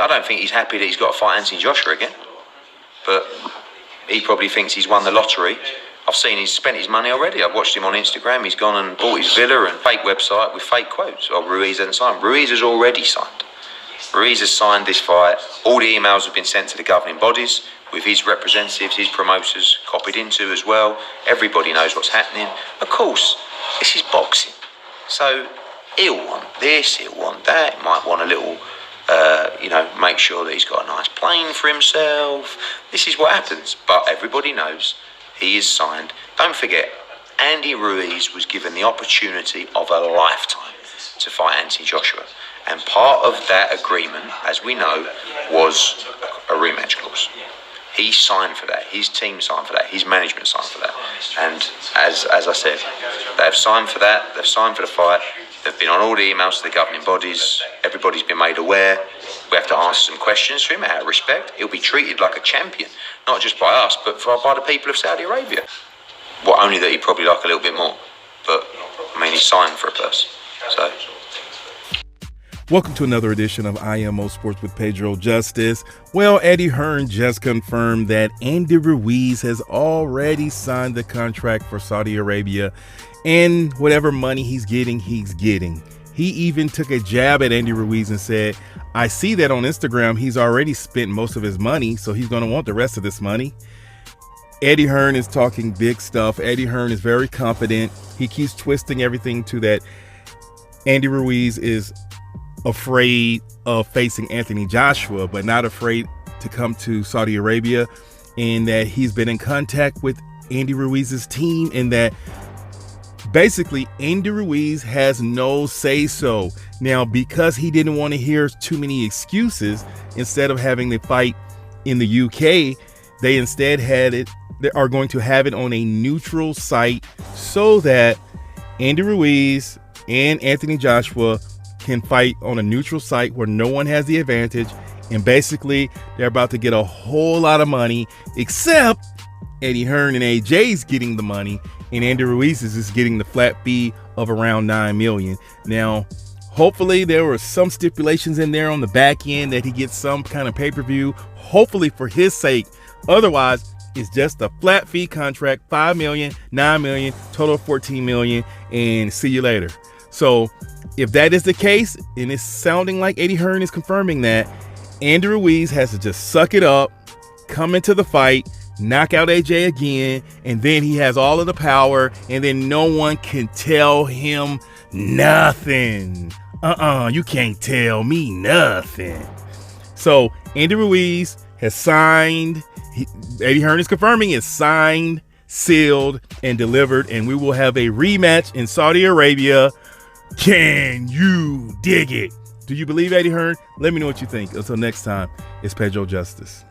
don't think he's happy that he's got to fight Anthony Joshua again. But he probably thinks he's won the lottery. I've seen he's spent his money already. I've watched him on Instagram. He's gone and bought his villa and fake website with fake quotes. Oh, Ruiz hasn't signed. Ruiz has already signed. Ruiz has signed this fight. All the emails have been sent to the governing bodies with his representatives, his promoters copied into as well. Everybody knows what's happening. Of course, this is boxing. So he'll want this, he'll want that. He might want a little, make sure that he's got a nice plane for himself. This is what happens. But everybody knows he is signed. Don't forget, Andy Ruiz was given the opportunity of a lifetime to fight Anthony Joshua. And part of that agreement, as we know, was a rematch clause. He signed for that. His team signed for that. His management signed for that. And as I said, they've signed for that. They've signed for the fight. They've been on all the emails to the governing bodies. Everybody's been made aware. We have to answer some questions to him out of respect. He'll be treated like a champion, not just by us, but by the people of Saudi Arabia. Well, only that he'd probably like a little bit more. But, I mean, he signed for a purse. So... Welcome to another edition of IMO Sports with Pedro Justice. Well, Eddie Hearn just confirmed that Andy Ruiz has already signed the contract for Saudi Arabia, and whatever money he's getting, he's getting. He even took a jab at Andy Ruiz and said, I see that on Instagram he's already spent most of his money, so he's going to want the rest of this money. Eddie Hearn is talking big stuff. Eddie Hearn is very confident. He keeps twisting everything to that Andy Ruiz is afraid of facing Anthony Joshua, but not afraid to come to Saudi Arabia, and that he's been in contact with Andy Ruiz's team, and that basically Andy Ruiz has no say-so. Now, because he didn't want to hear too many excuses, instead of having the fight in the UK, they instead they are going to have it on a neutral site so that Andy Ruiz and Anthony Joshua can fight on a neutral site where no one has the advantage, and basically they're about to get a whole lot of money, except Eddie Hearn and AJ's getting the money, and Andy Ruiz is getting the flat fee of around $9 million. Now, hopefully there were some stipulations in there on the back end that he gets some kind of pay-per-view, hopefully for his sake. Otherwise, it's just a flat fee contract, $5 million, $9 million, total of $14 million, and see you later. So if that is the case, and it's sounding like Eddie Hearn is confirming that, Andy Ruiz has to just suck it up, come into the fight, knock out AJ again, and then he has all of the power, and then no one can tell him nothing. You can't tell me nothing. So Andy Ruiz has signed. Eddie Hearn is confirming it's signed, sealed, and delivered, and we will have a rematch in Saudi Arabia. Can you dig it? Do you believe Eddie Hearn? Let me know what you think. Until next time, it's Pedro Justice.